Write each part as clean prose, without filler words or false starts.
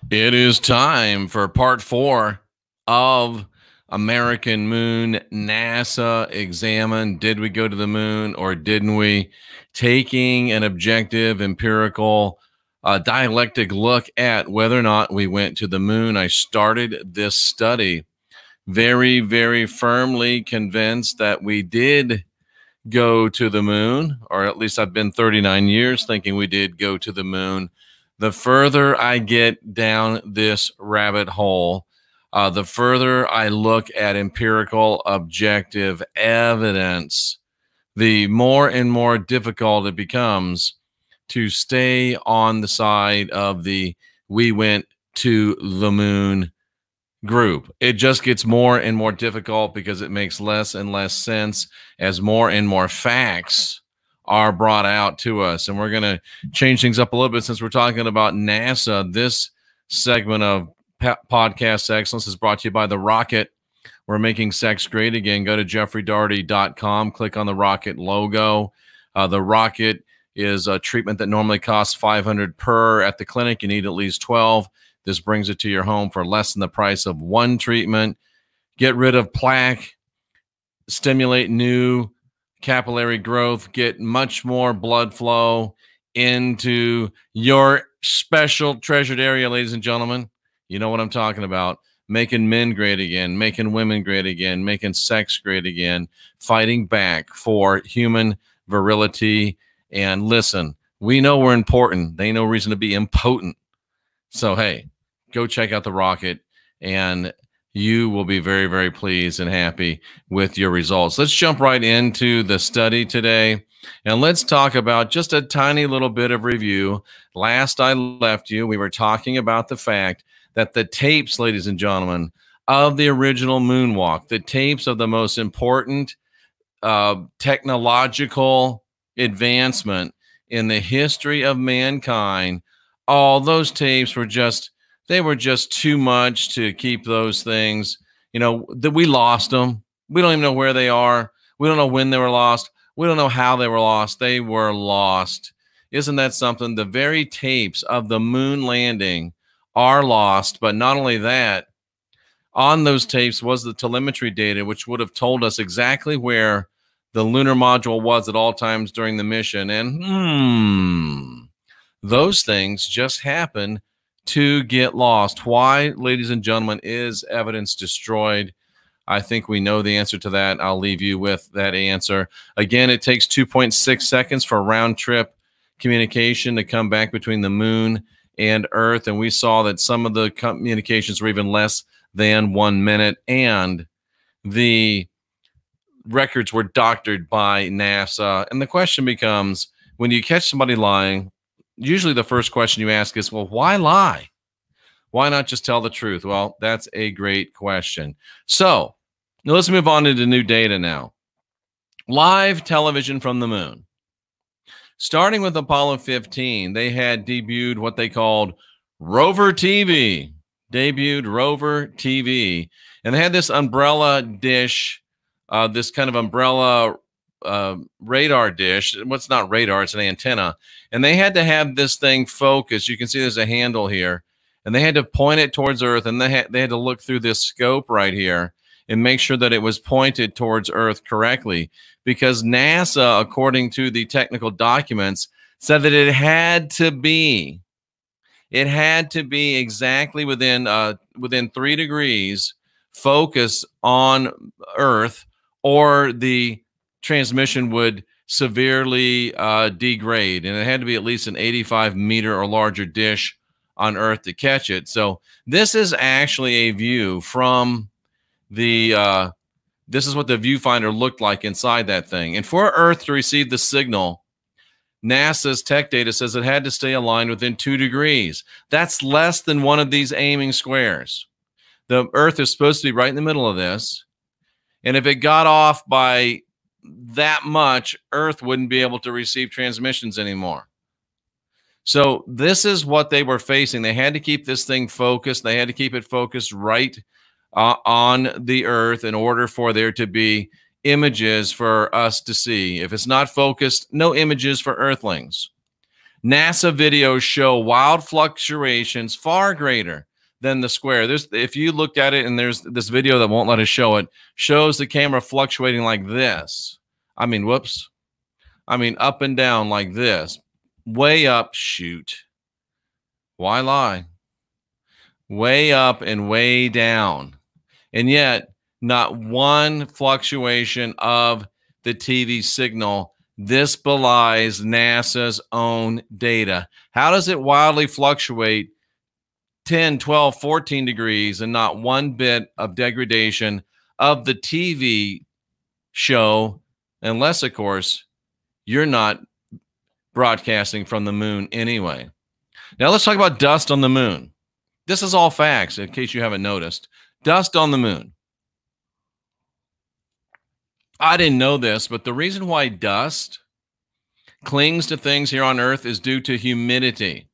It is time for part 4 of American Moon. NASA examined, did we go to the moon or didn't we? Taking an objective, empirical, dialectic look at whether or not we went to the moon. I started this study very, very firmly convinced that we did go to the moon, or at least I've been 39 years thinking we did go to the moon. The further I get down this rabbit hole, the further I look at empirical, objective evidence, the more and more difficult it becomes to stay on the side of the we went to the moon group. It just gets more and more difficult because it makes less and less sense as more and more facts are brought out to us. And we're going to change things up a little bit since we're talking about NASA. This segment of Podcast Excellence is brought to you by The Rocket. We're making sex great again. Go to jeffreydaugherty.com, click on the Rocket logo. The Rocket is a treatment that normally costs $500 per at the clinic. You need at least 12. This brings it to your home for less than the price of one treatment. Get rid of plaque, stimulate new capillary growth, get much more blood flow into your special treasured area, ladies and gentlemen. You know what I'm talking about. Making men great again, making women great again, making sex great again, fighting back for human virility. And listen, we know we're important. They ain't no reason to be impotent. So, hey, go check out the Rocket, and you will be very, very pleased and happy with your results. Let's jump right into the study today, and let's talk about just a tiny little bit of review. Last I left you, we were talking about the fact that the tapes, ladies and gentlemen, of the original moonwalk, the tapes of the most important technological advancement in the history of mankind, all those tapes were just too much to keep those things. You know, that we lost them. We don't even know where they are. We don't know when they were lost. We don't know how they were lost. They were lost. Isn't that something? The very tapes of the moon landing are lost. But not only that, on those tapes was the telemetry data, which would have told us exactly where the lunar module was at all times during the mission. And those things just happen to get lost. Why, ladies and gentlemen, is evidence destroyed? I think we know the answer to that. I'll leave you with that answer. Again, it takes 2.6 seconds for round trip communication to come back between the moon and Earth. And we saw that some of the communications were even less than 1 minute. And the records were doctored by NASA. And the question becomes, when you catch somebody lying, usually the first question you ask is, well, why lie? Why not just tell the truth? Well, that's a great question. So now let's move on into new data now. Live television from the moon. Starting with Apollo 15, they had debuted what they called Rover TV. Debuted Rover TV. And they had this umbrella dish, this kind of umbrella radar dish. What's not radar, it's an antenna. And they had to have this thing focused. You can see there's a handle here. And they had to point it towards Earth. And they had to look through this scope right here and make sure that it was pointed towards Earth correctly. Because NASA, according to the technical documents, said that it had to be exactly within 3 degrees focus on Earth, or the transmission would severely degrade, and it had to be at least an 85-meter or larger dish on Earth to catch it. So this is actually a view from the this is what the viewfinder looked like inside that thing. And for Earth to receive the signal, NASA's tech data says it had to stay aligned within 2 degrees. That's less than one of these aiming squares. The Earth is supposed to be right in the middle of this. And if it got off by that much, Earth wouldn't be able to receive transmissions anymore. So this is what they were facing. They had to keep this thing focused. They had to keep it focused right on the Earth in order for there to be images for us to see. If it's not focused, no images for Earthlings. NASA videos show wild fluctuations far greater than the square. If you look at it, and there's this video that won't let us show it, shows the camera fluctuating like this. I mean, whoops. I mean, up and down like this. Way up, shoot. Why lie? Way up and way down. And yet, not one fluctuation of the TV signal. This belies NASA's own data. How does it wildly fluctuate 10, 12, 14 degrees and not one bit of degradation of the TV show, unless, of course, you're not broadcasting from the moon anyway? Now, let's talk about dust on the moon. This is all facts, in case you haven't noticed. Dust on the moon. I didn't know this, but the reason why dust clings to things here on Earth is due to humidity.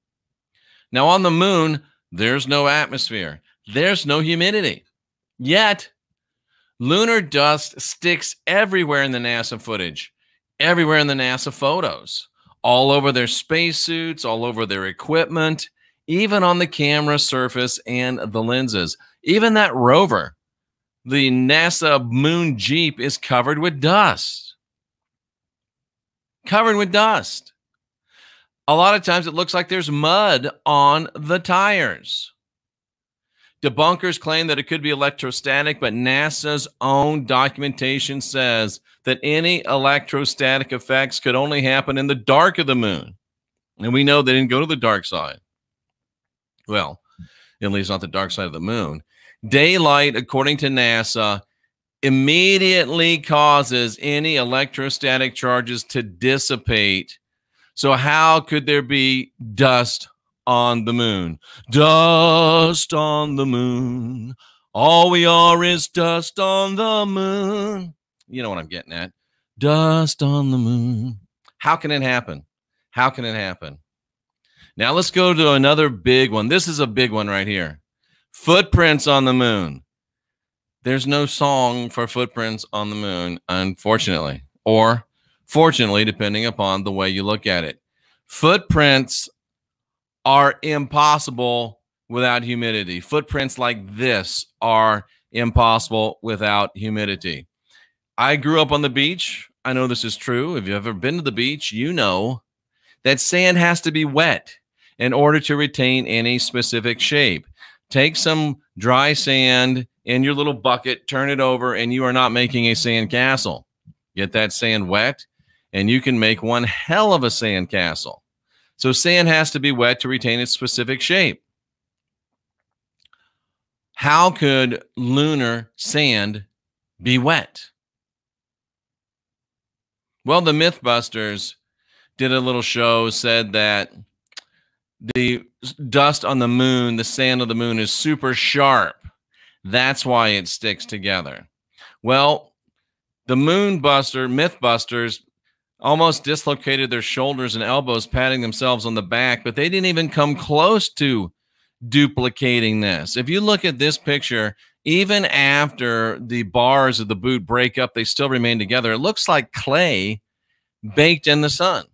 Now, on the moon, there's no atmosphere. There's no humidity. Yet, lunar dust sticks everywhere in the NASA footage, everywhere in the NASA photos, all over their spacesuits, all over their equipment, even on the camera surface and the lenses. Even that rover, the NASA moon Jeep, is covered with dust. Covered with dust. A lot of times it looks like there's mud on the tires. Debunkers claim that it could be electrostatic, but NASA's own documentation says that any electrostatic effects could only happen in the dark of the moon. And we know they didn't go to the dark side. Well, at least not the dark side of the moon. Daylight, according to NASA, immediately causes any electrostatic charges to dissipate. So how could there be dust on the moon? Dust on the moon. All we are is dust on the moon. You know what I'm getting at. Dust on the moon. How can it happen? How can it happen? Now let's go to another big one. This is a big one right here. Footprints on the moon. There's no song for footprints on the moon, unfortunately, or fortunately, depending upon the way you look at it. Footprints are impossible without humidity. Footprints like this are impossible without humidity. I grew up on the beach. I know this is true. If you've ever been to the beach, you know that sand has to be wet in order to retain any specific shape. Take some dry sand in your little bucket, turn it over, and you are not making a sand castle. Get that sand wet, and you can make one hell of a sand castle. So sand has to be wet to retain its specific shape. How could lunar sand be wet? Well, the Mythbusters did a little show, said that the dust on the moon, the sand of the moon, is super sharp. That's why it sticks together. Well, the Mythbusters almost dislocated their shoulders and elbows, patting themselves on the back, but they didn't even come close to duplicating this. If you look at this picture, even after the bars of the boot break up, they still remain together. It looks like clay baked in the sun.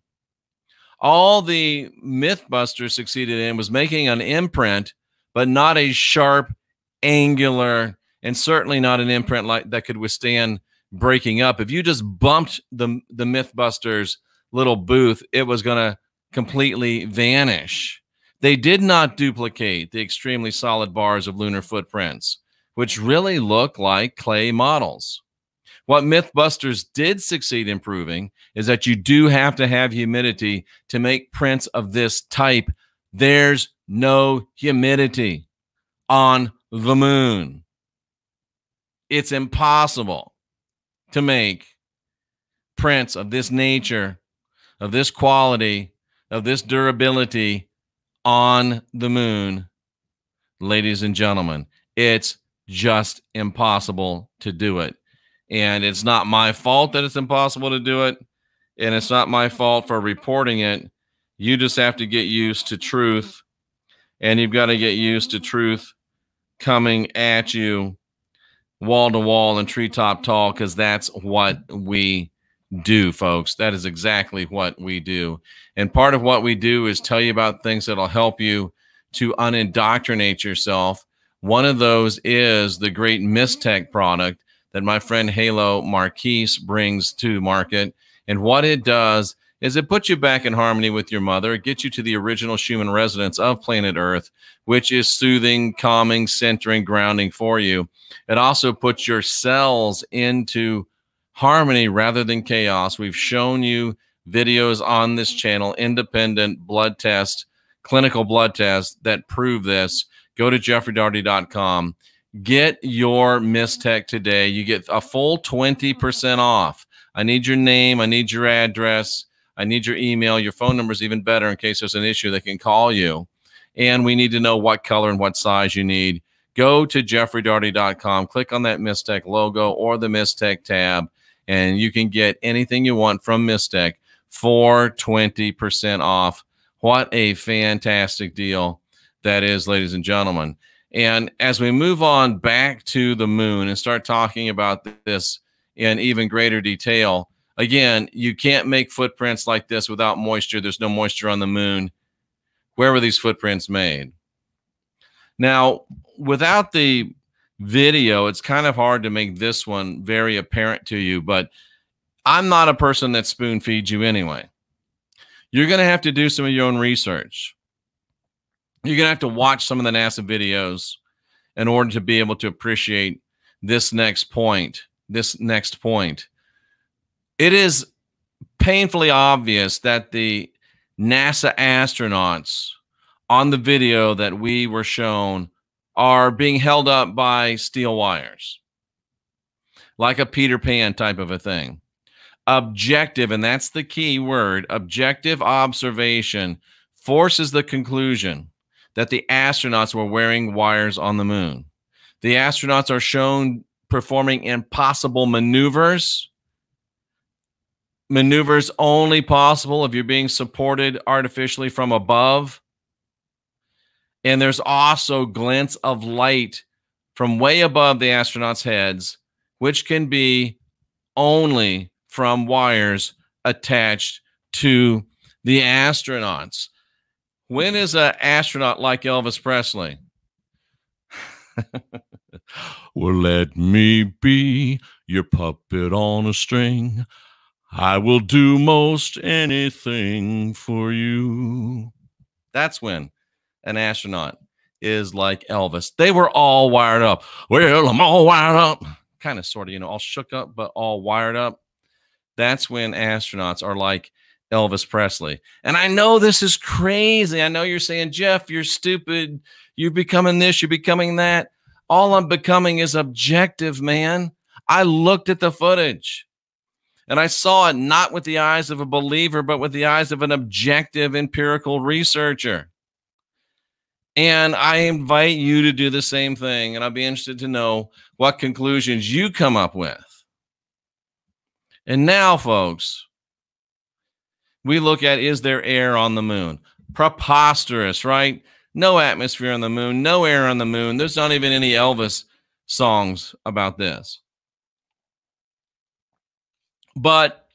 All the Mythbusters succeeded in was making an imprint, but not a sharp, angular, and certainly not an imprint like that could withstand breaking up. If you just bumped the Mythbusters little booth, it was going to completely vanish. They did not duplicate the extremely solid bars of lunar footprints, which really look like clay models. What Mythbusters did succeed in proving is that you do have to have humidity to make prints of this type. There's no humidity on the moon. It's impossible to make prints of this nature, of this quality, of this durability on the moon. Ladies and gentlemen, it's just impossible to do it. And it's not my fault that it's impossible to do it. And it's not my fault for reporting it. You just have to get used to truth. And you've got to get used to truth coming at you wall to wall and treetop tall, because that's what we do, folks. That is exactly what we do. And part of what we do is tell you about things that'll help you to unindoctrinate yourself. One of those is the great Mistech product that my friend Halo Marquise brings to market. And what it does is it puts you back in harmony with your mother. It gets you to the original Schumann resonance of planet Earth, which is soothing, calming, centering, grounding for you. It also puts your cells into harmony rather than chaos. We've shown you videos on this channel, independent blood test, clinical blood tests that prove this. Go to jeffreydaugherty.com. Get your Mistech today. You get a full 20% off. I need your name. I need your address. I need your email. Your phone number is even better in case there's an issue. They can call you. And we need to know what color and what size you need. Go to jeffreydaugherty.com. Click on that Mistech logo or the Mistech tab, and you can get anything you want from Mistech for 20% off. What a fantastic deal that is, ladies and gentlemen. And as we move on back to the moon and start talking about this in even greater detail, again, you can't make footprints like this without moisture. There's no moisture on the moon. Where were these footprints made? Now, without the video, it's kind of hard to make this one very apparent to you, but I'm not a person that spoon feeds you anyway. You're going to have to do some of your own research. You're going to have to watch some of the NASA videos in order to be able to appreciate this next point. It is painfully obvious that the NASA astronauts on the video that we were shown are being held up by steel wires, like a Peter Pan type of a thing. Objective, and that's the key word, objective observation forces the conclusion that the astronauts were wearing wires on the moon. The astronauts are shown performing impossible maneuvers. Maneuvers only possible if you're being supported artificially from above. And there's also glints of light from way above the astronauts' heads, which can be only from wires attached to the astronauts. When is an astronaut like Elvis Presley? Well, let me be your puppet on a string. I will do most anything for you. That's when an astronaut is like Elvis. They were all wired up. Well, I'm all wired up. Kind of, sort of, all shook up, but all wired up. That's when astronauts are like Elvis Presley. And I know this is crazy. I know you're saying, Jeff, you're stupid. You're becoming this. You're becoming that. All I'm becoming is objective, man. I looked at the footage and I saw it not with the eyes of a believer, but with the eyes of an objective empirical researcher. And I invite you to do the same thing. And I'll be interested to know what conclusions you come up with. And now, folks, we look at, is there air on the moon? Preposterous, right? No atmosphere on the moon, no air on the moon. There's not even any Elvis songs about this. But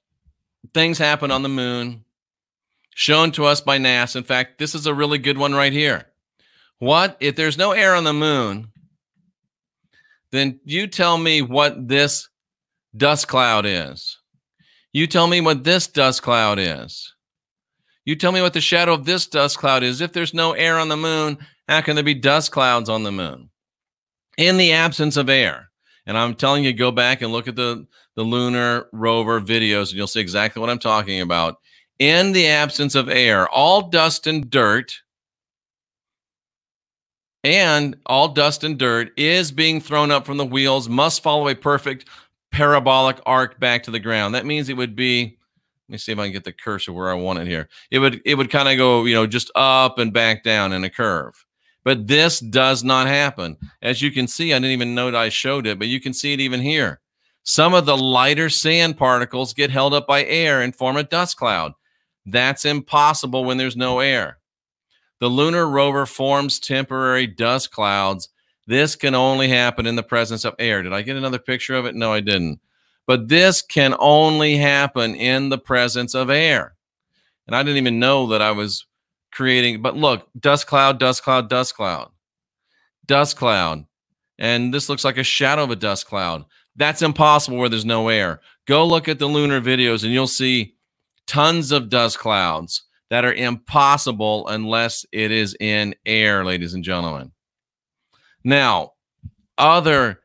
things happen on the moon, shown to us by NASA. In fact, this is a really good one right here. What? If there's no air on the moon, then you tell me what this dust cloud is. You tell me what this dust cloud is. You tell me what the shadow of this dust cloud is. If there's no air on the moon, how can there be dust clouds on the moon? In the absence of air. And I'm telling you, go back and look at the lunar rover videos, and you'll see exactly what I'm talking about. In the absence of air, all dust and dirt is being thrown up from the wheels, must follow a perfect parabolic arc back to the ground. That means it would be, let me see if I can get the cursor where I want it here. It would kind of go, just up and back down in a curve. But this does not happen. As you can see, I didn't even know that I showed it, but you can see it even here. Some of the lighter sand particles get held up by air and form a dust cloud. That's impossible when there's no air. The lunar rover forms temporary dust clouds. This can only happen in the presence of air. Did I get another picture of it? No, I didn't. But this can only happen in the presence of air. And I didn't even know that I was creating, but look, dust cloud, dust cloud, dust cloud, dust cloud. And this looks like a shadow of a dust cloud. That's impossible where there's no air. Go look at the lunar videos and you'll see tons of dust clouds that are impossible unless it is in air, ladies and gentlemen. Now, other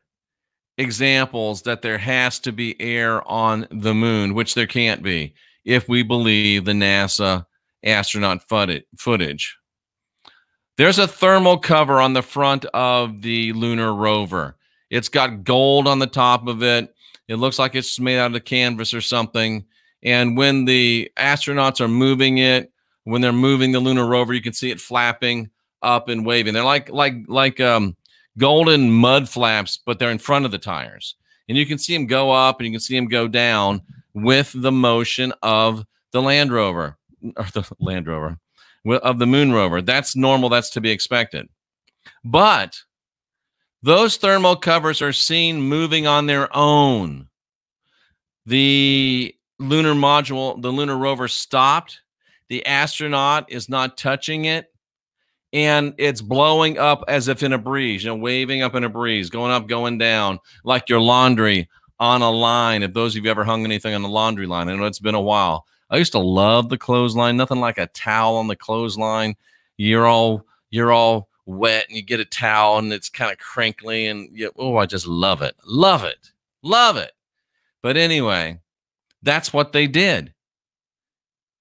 examples that there has to be air on the moon, which there can't be if we believe the NASA astronaut footage. There's a thermal cover on the front of the lunar rover. It's got gold on the top of it. It looks like it's made out of canvas or something. And when the astronauts are moving it, when they're moving the lunar rover, you can see it flapping up and waving. They're like golden mud flaps, but they're in front of the tires. And you can see them go up and you can see them go down with the motion of the Land Rover, or the Land Rover, of the Moon Rover. That's normal. That's to be expected. But those thermal covers are seen moving on their own. The lunar module, the lunar rover stopped. The astronaut is not touching it. And it's blowing up as if in a breeze, you know, waving up in a breeze, going up, going down, like your laundry on a line. If those of you ever hung anything on the laundry line, I know it's been a while. I used to love the clothesline. Nothing like a towel on the clothesline. You're all wet and you get a towel and it's kind of crinkly and I just love it. Love it. Love it. But anyway, that's what they did.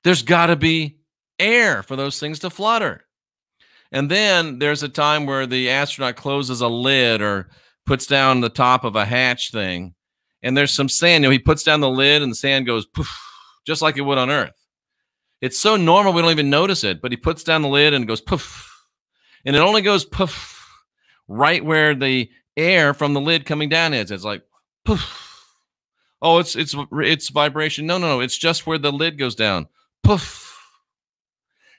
There's got to be air for those things to flutter. And then there's a time where the astronaut closes a lid or puts down the top of a hatch thing, and there's some sand. You know, he puts down the lid and the sand goes poof, just like it would on Earth. It's so normal we don't even notice it, but he puts down the lid and it goes poof. And it only goes poof right where the air from the lid coming down is. It's like poof. Oh, it's vibration. No. It's just where the lid goes down. Poof.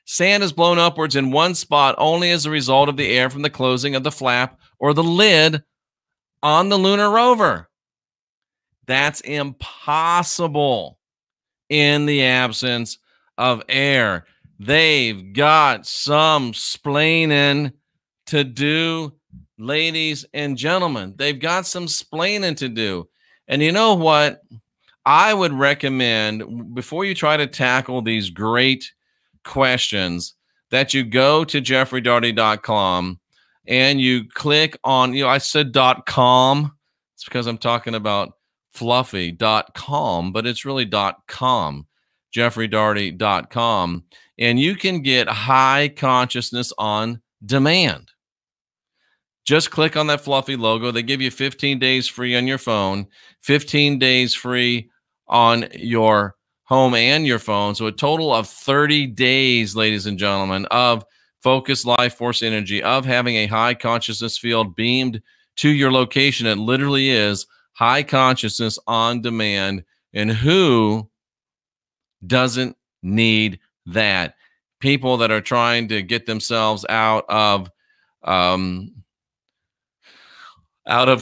Sand is blown upwards in one spot only as a result of the air from the closing of the flap or the lid on the lunar rover. That's impossible in the absence of air. They've got some splaining to do, ladies and gentlemen. They've got some splaining to do. And you know what? I would recommend, before you try to tackle these great questions, that you go to jeffreydaugherty.com and you click on, I said .com. It's because I'm talking about fluffy.com, but it's really .com, jeffreydaugherty.com. And you can get high consciousness on demand. Just click on that fluffy logo. They give you 15 days free on your phone, 15 days free on your home and your phone. So a total of 30 days, ladies and gentlemen, of focused life force energy, of having a high consciousness field beamed to your location. It literally is high consciousness on demand. And who doesn't need that? People that are trying to get themselves out of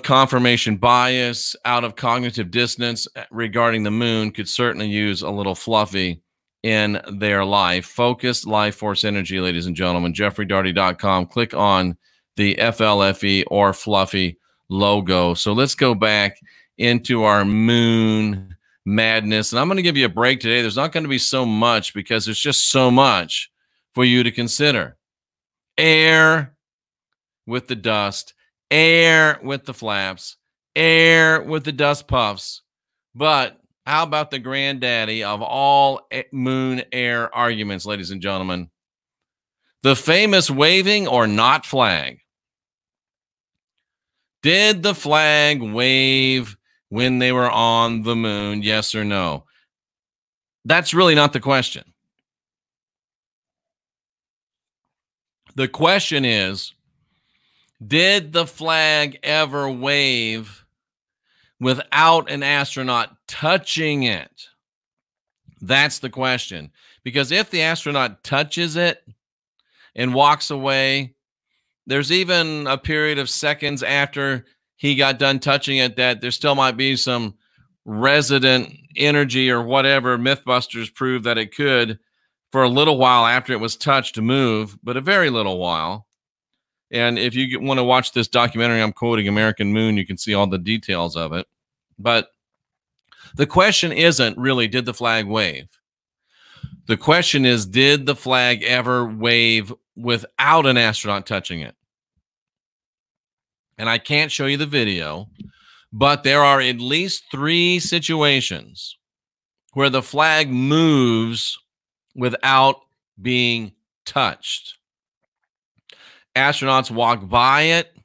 confirmation bias, out of cognitive dissonance regarding the moon could certainly use a little fluffy in their life. Focused life force energy, ladies and gentlemen, jeffreydaugherty.com. Click on the FLFE or fluffy logo. So let's go back into our moon madness. And I'm going to give you a break today. There's not going to be so much because there's just so much for you to consider. Air with the dust, air with the flaps, air with the dust puffs. But how about the granddaddy of all moon air arguments, ladies and gentlemen? The famous waving or not flag. Did the flag wave when they were on the moon? Yes or no? That's really not the question. The question is, did the flag ever wave without an astronaut touching it? That's the question. Because if the astronaut touches it and walks away, there's even a period of seconds after he got done touching it that there still might be some resident energy or whatever, Mythbusters proved that it could for a little while after it was touched to move, but a very little while. And if you want to watch this documentary, I'm quoting American Moon, you can see all the details of it. But the question isn't really, did the flag wave? The question is, did the flag ever wave without an astronaut touching it? And I can't show you the video, but there are at least 3 situations where the flag moves without being touched. Astronauts walk by it,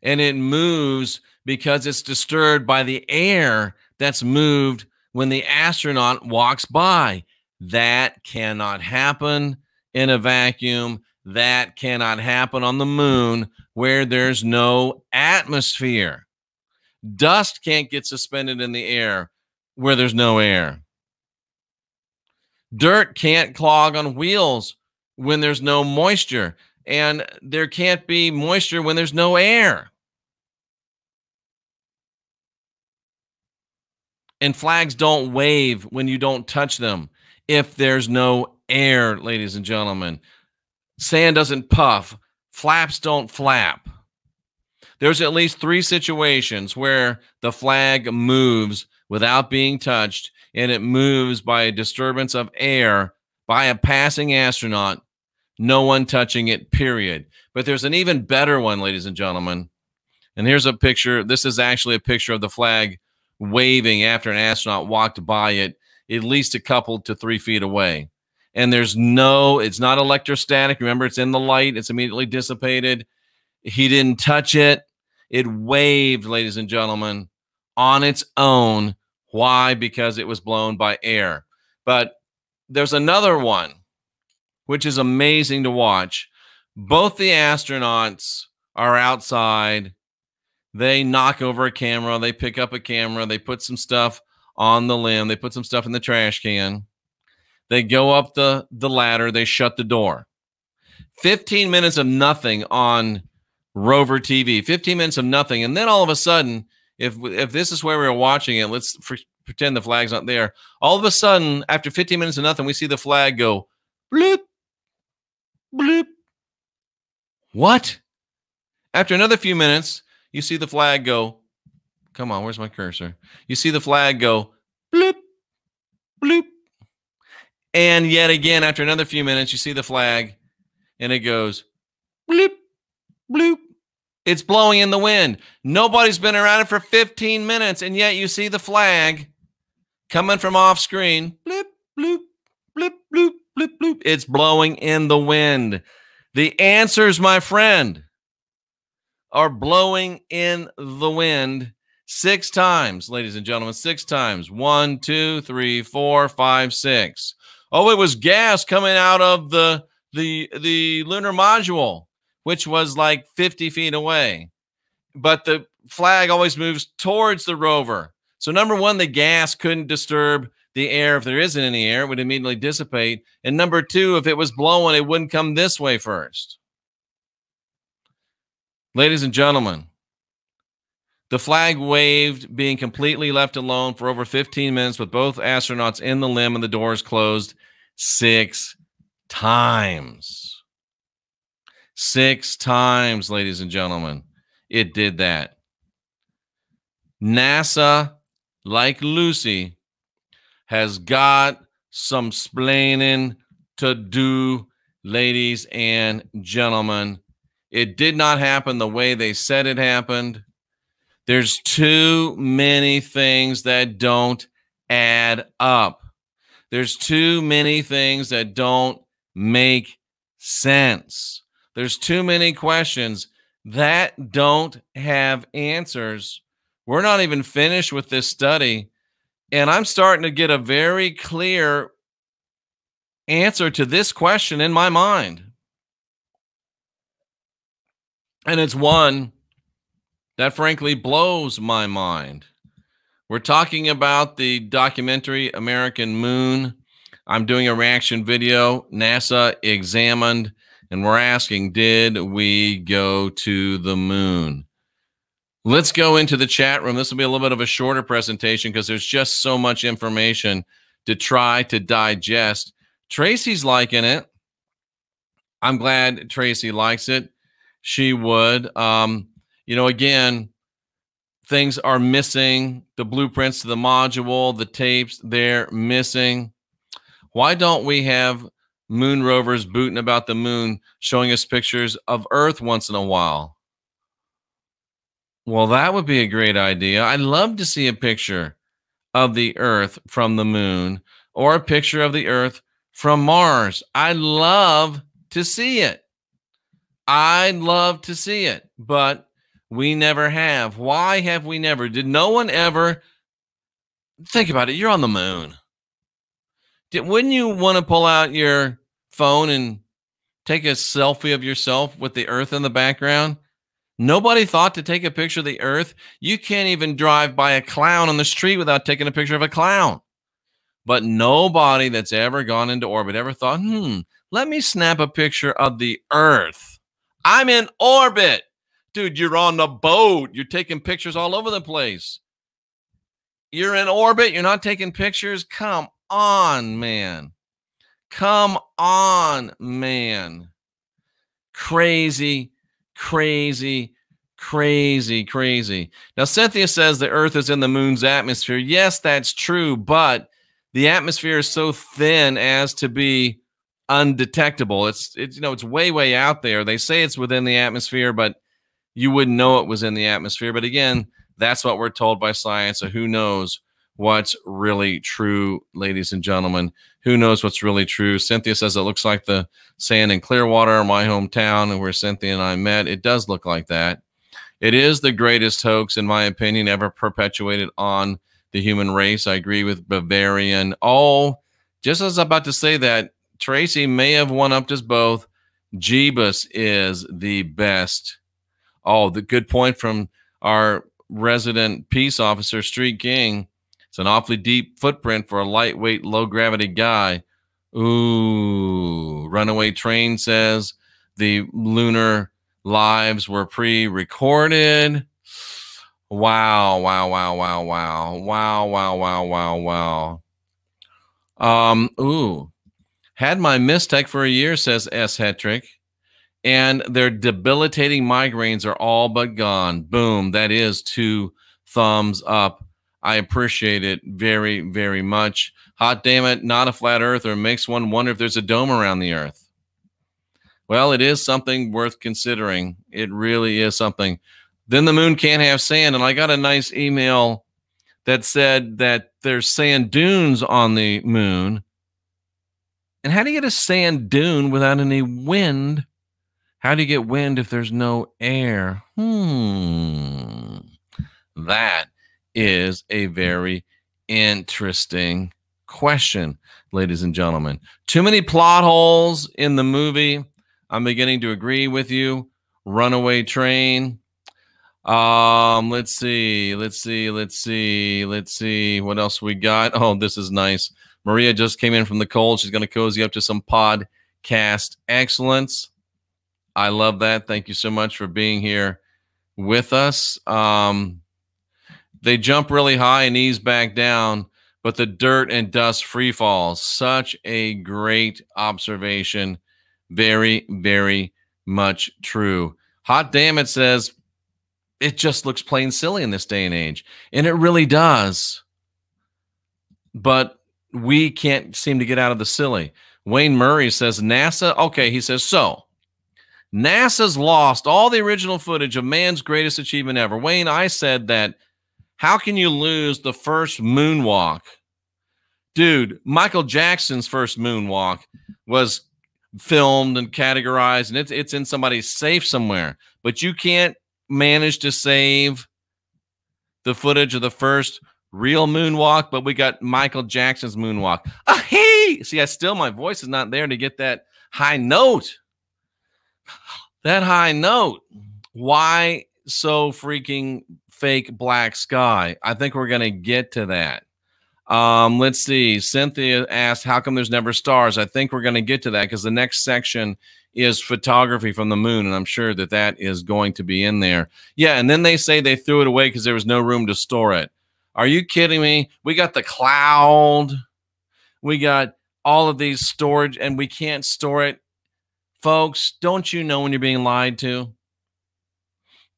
and it moves because it's disturbed by the air that's moved when the astronaut walks by. That cannot happen in a vacuum. That cannot happen on the moon where there's no atmosphere. Dust can't get suspended in the air where there's no air. Dirt can't clog on wheels when there's no moisture. And there can't be moisture when there's no air. And flags don't wave when you don't touch them if there's no air, ladies and gentlemen. Sand doesn't puff. Flaps don't flap. There's at least 3 situations where the flag moves without being touched, and it moves by a disturbance of air by a passing astronaut. No one touching it, period. But there's an even better one, ladies and gentlemen. And here's a picture. This is actually a picture of the flag waving after an astronaut walked by it at least a couple to 3 feet away. And it's not electrostatic. Remember, it's in the light. It's immediately dissipated. He didn't touch it. It waved, ladies and gentlemen, on its own. Why? Because it was blown by air. But there's another one, which is amazing to watch. Both the astronauts are outside. They knock over a camera. They pick up a camera. They put some stuff on the limb. They put some stuff in the trash can. They go up the ladder. They shut the door. 15 minutes of nothing on Rover TV. 15 minutes of nothing. And then all of a sudden, if this is where we were watching it, let's pretend the flag's not there. All of a sudden, after 15 minutes of nothing, we see the flag go bloop, bloop. What? After another few minutes, you see the flag go, come on, where's my cursor? You see the flag go bloop, bloop. And yet again, after another few minutes, you see the flag and it goes bloop, bloop. It's blowing in the wind. Nobody's been around it for 15 minutes, and yet you see the flag coming from off screen. Bloop, bloop, bloop, bloop, bloop, bloop. It's blowing in the wind. The answers, my friend, are blowing in the wind 6 times, ladies and gentlemen, 6 times. 1, 2, 3, 4, 5, 6. Oh, it was gas coming out of the lunar module, which was like 50 feet away. But the flag always moves towards the rover. So number one, the gas couldn't disturb the air. If there isn't any air, it would immediately dissipate. And number two, if it was blowing, it wouldn't come this way first. Ladies and gentlemen, the flag waved, being completely left alone for over 15 minutes with both astronauts in the limb and the doors closed 6 times. 6 times, ladies and gentlemen, it did that. NASA, like Lucy, has got some splaining to do, ladies and gentlemen. It did not happen the way they said it happened. There's too many things that don't add up. There's too many things that don't make sense. There's too many questions that don't have answers. We're not even finished with this study, and I'm starting to get a very clear answer to this question in my mind. And it's one that frankly blows my mind. We're talking about the documentary American Moon. I'm doing a reaction video. NASA examined, and we're asking, did we go to the moon? Let's go into the chat room. This will be a little bit of a shorter presentation because there's just so much information to try to digest. Tracy's liking it. I'm glad Tracy likes it. She would. Again, things are missing. The blueprints to the module, the tapes, they're missing. Why don't we have moon rovers booting about the moon, showing us pictures of Earth once in a while? Well, that would be a great idea. I'd love to see a picture of the Earth from the moon or a picture of the Earth from Mars. I'd love to see it. I'd love to see it, but we never have. Why have we never? Did no one ever think about it? You're on the moon. Wouldn't you want to pull out your phone and take a selfie of yourself with the Earth in the background? Nobody thought to take a picture of the Earth. You can't even drive by a clown on the street without taking a picture of a clown. But nobody that's ever gone into orbit ever thought, let me snap a picture of the Earth. I'm in orbit. Dude, you're on the boat. You're taking pictures all over the place. You're in orbit. You're not taking pictures. Come on, man. Come on, man. Crazy, crazy, crazy, crazy. Now, Cynthia says the Earth is in the moon's atmosphere. Yes, that's true, but the atmosphere is so thin as to be undetectable. It's way, way out there. They say it's within the atmosphere, but you wouldn't know it was in the atmosphere. But again, that's what we're told by science. So who knows what's really true, ladies and gentlemen? Who knows what's really true? Cynthia says it looks like the sand in Clearwater, my hometown, and where Cynthia and I met. It does look like that. It is the greatest hoax, in my opinion, ever perpetuated on the human race. I agree with Bavarian. Oh, just as I'm about to say that, Tracy may have one-upped us both. Jeebus is the best. Oh, the good point from our resident peace officer, Street King. It's an awfully deep footprint for a lightweight, low-gravity guy. Ooh, Runaway Train says the lunar lives were pre-recorded. Wow, wow, wow, wow, wow. Wow, wow, wow, wow, wow. Had my Mistech for a year, says S. Hetrick, and their debilitating migraines are all but gone. Boom, that is 2 thumbs up. I appreciate it very, very much. Hot damn it, not a flat earther. Makes one wonder if there's a dome around the Earth. Well, it is something worth considering. It really is something. Then the moon can't have sand. And I got a nice email that said that there's sand dunes on the moon. And how do you get a sand dune without any wind? How do you get wind if there's no air? That is a very interesting question, ladies and gentlemen. Too many plot holes in the movie. I'm beginning to agree with you. Runaway Train. Let's see. What else we got? Oh, this is nice. Maria just came in from the cold. She's going to cozy up to some podcast excellence. I love that. Thank you so much for being here with us. They jump really high and ease back down, but the dirt and dust free falls. Such a great observation. Very, very much true. Hot damn it says, it just looks plain silly in this day and age. And it really does. But we can't seem to get out of the silly. Wayne Murray says NASA. Okay, he says, so NASA's lost all the original footage of man's greatest achievement ever. Wayne, I said that, how can you lose the first moonwalk? Dude, Michael Jackson's first moonwalk was filmed and categorized, and it's in somebody's safe somewhere. But you can't manage to save the footage of the first real moonwalk, but we got Michael Jackson's moonwalk. Hey! See, my voice is not there to get that high note. That high note. Why so freaking fake black sky? I think we're going to get to that. Let's see. Cynthia asked, how come there's never stars? I think we're going to get to that because the next section is photography from the moon, and I'm sure that that is going to be in there. Yeah, and then they say they threw it away because there was no room to store it. Are you kidding me? We got the cloud. We got all of these storage, and we can't store it. Folks, don't you know when you're being lied to?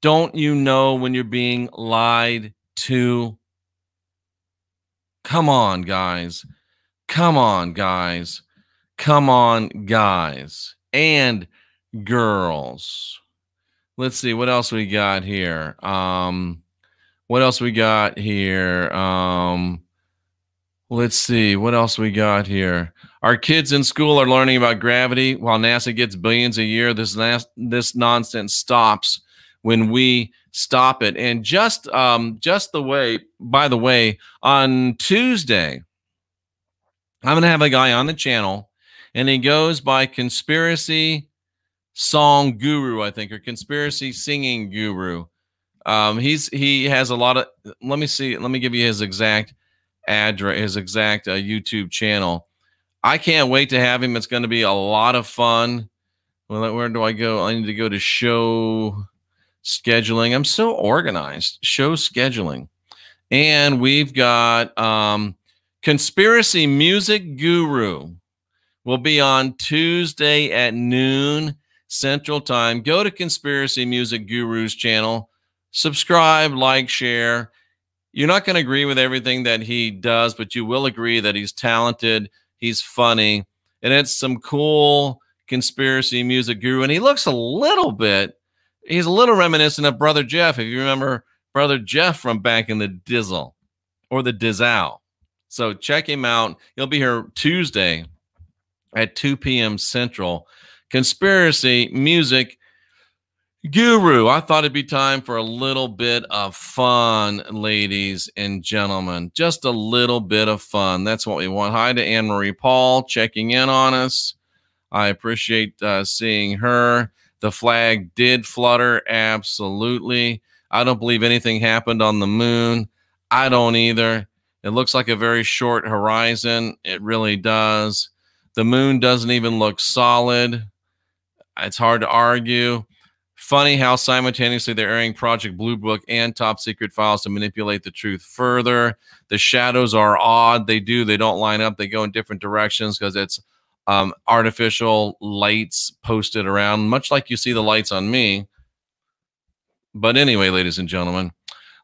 Don't you know when you're being lied to? Come on, guys. Come on, guys. Come on, guys and girls. Let's see what else we got here. What else we got here? Let's see what else we got here. Our kids in school are learning about gravity while NASA gets billions a year. This nonsense stops when we stop it. And just the way, by the way, on Tuesday, I'm going to have a guy on the channel, and he goes by Conspiracy Song Guru, I think, or Conspiracy Singing Guru. He has a lot of, let me see, let me give you his exact address, his exact YouTube channel. I can't wait to have him. It's going to be a lot of fun. Well, where do I go? I need to go to show scheduling. I'm so organized. Show scheduling. And we've got Conspiracy Music Guru will be on Tuesday at noon Central Time. Go to Conspiracy Music Guru's channel. Subscribe, like, share. You're not going to agree with everything that he does, but you will agree that he's talented, he's funny, and it's some cool conspiracy music guru. And he looks a little bit, he's a little reminiscent of Brother Jeff, if you remember Brother Jeff from back in the Dizzle or the Dizzle. So check him out. He'll be here Tuesday at 2 p.m. Central. Conspiracy Music Guru. I thought it'd be time for a little bit of fun, ladies and gentlemen. Just a little bit of fun. That's what we want. Hi to Anne-Marie Paul checking in on us. I appreciate seeing her. The flag did flutter. Absolutely. I don't believe anything happened on the moon. I don't either. It looks like a very short horizon. It really does. The moon doesn't even look solid. It's hard to argue. Funny how simultaneously they're airing Project Blue Book and Top Secret Files to manipulate the truth further. The shadows are odd. They don't line up. They go in different directions because it's artificial lights posted around, much like you see the lights on me. But anyway, ladies and gentlemen,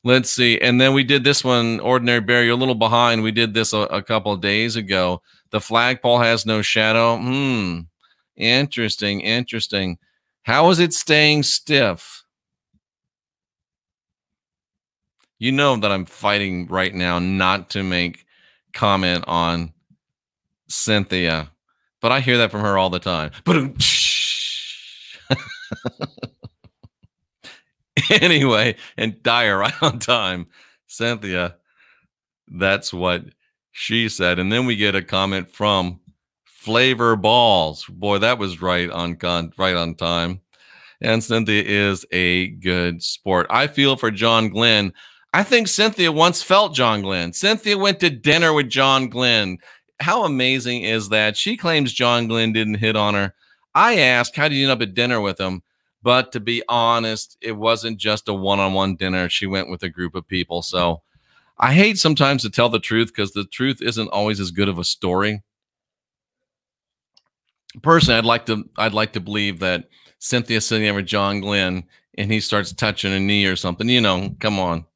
let's see. And then we did this one, Ordinary Bear. You're a little behind. We did this a couple of days ago. The flagpole has no shadow. Interesting, interesting. How is it staying stiff? You know that I'm fighting right now not to make comment on Cynthia, but I hear that from her all the time. Anyway, and Dyer right on time. Cynthia, that's what she said. And then we get a comment from Flavor Balls. Boy, that was right on time. And Cynthia is a good sport. I feel for John Glenn. I think Cynthia once felt John Glenn. Cynthia went to dinner with John Glenn. How amazing is that? She claims John Glenn didn't hit on her. I asked, how did you end up at dinner with him? But to be honest, it wasn't just a one-on-one dinner. She went with a group of people. So I hate sometimes to tell the truth because the truth isn't always as good of a story. Personally, I'd like to believe that Cynthia's sitting there with John Glenn and he starts touching a knee or something, you know, come on.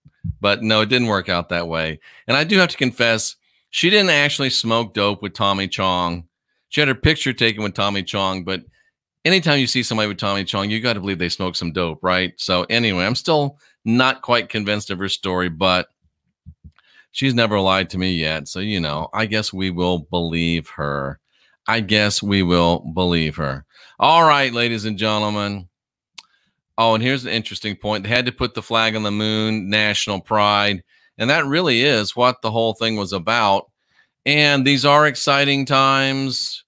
But no, it didn't work out that way. And I do have to confess, she didn't actually smoke dope with Tommy Chong. She had her picture taken with Tommy Chong, but anytime you see somebody with Tommy Chong, you got to believe they smoked some dope, right? So anyway, I'm still not quite convinced of her story, but she's never lied to me yet. So, you know, I guess we will believe her. I guess we will believe her. All right, ladies and gentlemen. Oh, and here's an interesting point. They had to put the flag on the moon, national pride. And that really is what the whole thing was about. And these are exciting times.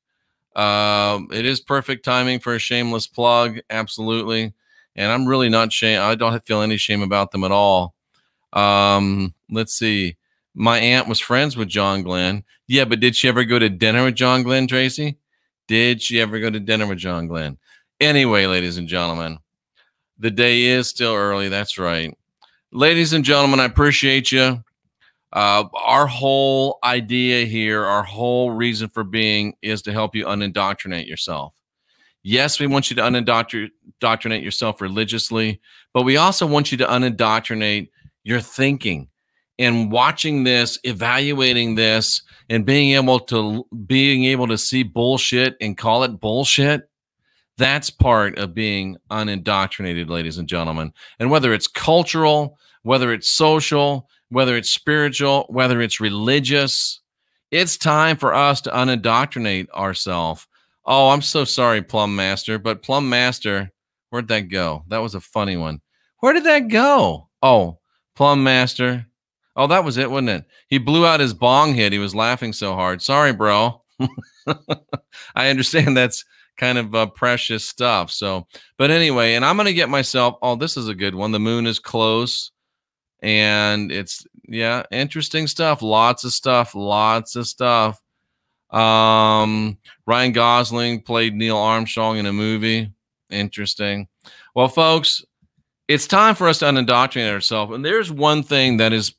It is perfect timing for a shameless plug. Absolutely. And I'm really not shame. I don't feel any shame about them at all. Let's see. My aunt was friends with John Glenn. Yeah, but did she ever go to dinner with John Glenn, Tracy? Did she ever go to dinner with John Glenn? Anyway, ladies and gentlemen, the day is still early. That's right. Ladies and gentlemen, I appreciate you. Our whole idea here, our whole reason for being is to help you unindoctrinate yourself. Yes, we want you to unindoctrinate yourself religiously, but we also want you to unindoctrinate your thinking. And watching this, evaluating this, and being able to see bullshit and call it bullshit, that's part of being unindoctrinated, ladies and gentlemen. And whether it's cultural, whether it's social, whether it's spiritual, whether it's religious, it's time for us to unindoctrinate ourselves. Oh, I'm so sorry, Plum Master, but Plum Master, where'd that go? That was a funny one. Where did that go? Oh, Plum Master. Oh, that was it, wasn't it? He blew out his bong hit. He was laughing so hard. Sorry, bro. I understand that's kind of precious stuff. So, but anyway, and I'm going to get myself, oh, this is a good one. The moon is close. And it's, yeah, interesting stuff. Lots of stuff. Ryan Gosling played Neil Armstrong in a movie. Interesting. Well, folks, it's time for us to unindoctrinate ourselves. And there's one thing that is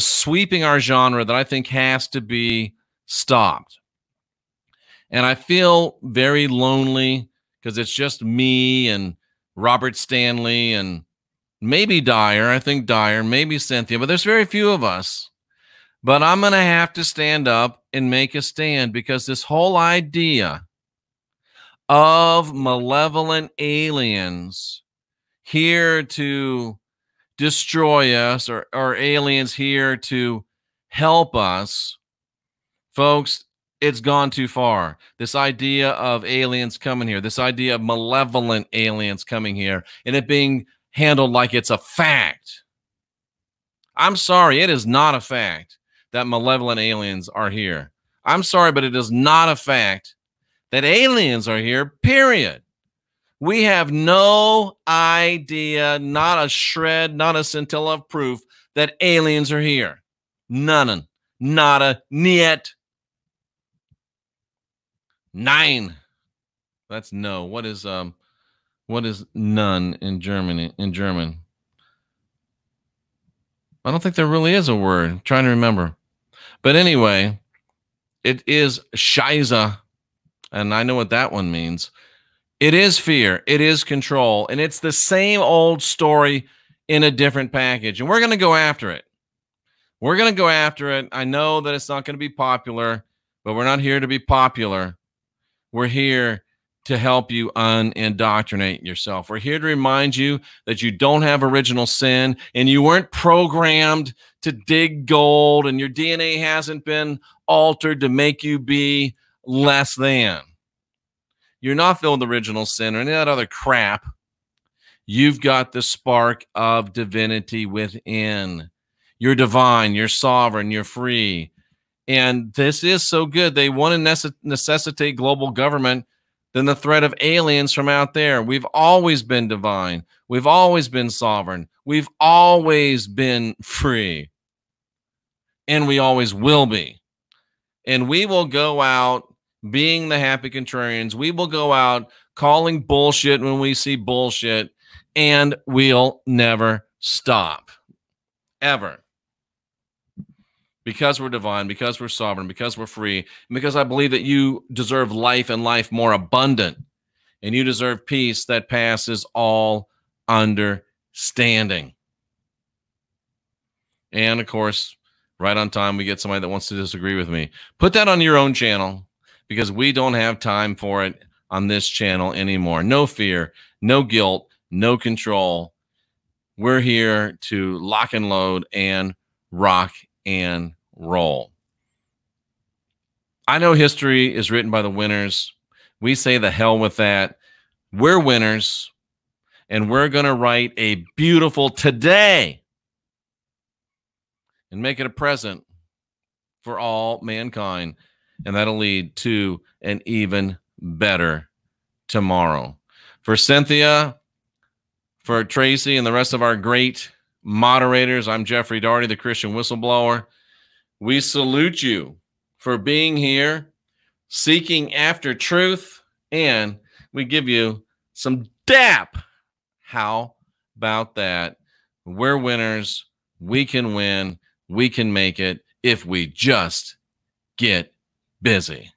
sweeping our genre that I think has to be stopped. And I feel very lonely because it's just me and Robert Stanley and maybe Dyer. I think Dyer, maybe Cynthia, but there's very few of us. But I'm going to have to stand up and make a stand because this whole idea of malevolent aliens here to destroy us or aliens here to help us, folks, it's gone too far. This idea of aliens coming here, this idea of malevolent aliens coming here, and it being handled like it's a fact. I'm sorry, it is not a fact that malevolent aliens are here. I'm sorry, but it is not a fact that aliens are here, period. We have no idea, not a shred, not a scintilla of proof that aliens are here. None. Nada. Niet. Nine. That's no. What is none in German? I don't think there really is a word. I'm trying to remember. But anyway, it is Scheiße. And I know what that one means. It is fear. It is control. And it's the same old story in a different package. And we're going to go after it. We're going to go after it. I know that it's not going to be popular, but we're not here to be popular. We're here to help you unindoctrinate yourself. We're here to remind you that you don't have original sin and you weren't programmed to dig gold and your DNA hasn't been altered to make you be less than. You're not filled with original sin or any of that other crap. You've got the spark of divinity within. You're divine, you're sovereign, you're free. And this is so good. They want to necessitate global government than the threat of aliens from out there. We've always been divine. We've always been sovereign. We've always been free. And we always will be. And we will go out being the happy contrarians. We will go out calling bullshit when we see bullshit. And we'll never stop. Ever. Because we're divine, because we're sovereign, because we're free, and because I believe that you deserve life and life more abundant, and you deserve peace that passes all understanding. And, of course, right on time, we get somebody that wants to disagree with me. Put that on your own channel, because we don't have time for it on this channel anymore. No fear, no guilt, no control. We're here to lock and load and rock and roll. I know history is written by the winners. We say the hell with that. We're winners, and we're going to write a beautiful today and make it a present for all mankind, and that'll lead to an even better tomorrow. For Cynthia, for Tracy, and the rest of our great moderators, I'm Jeffrey Daugherty, the Christian Whistleblower. We salute you for being here, seeking after truth, and we give you some dap. How about that? We're winners. We can win. We can make it if we just get busy.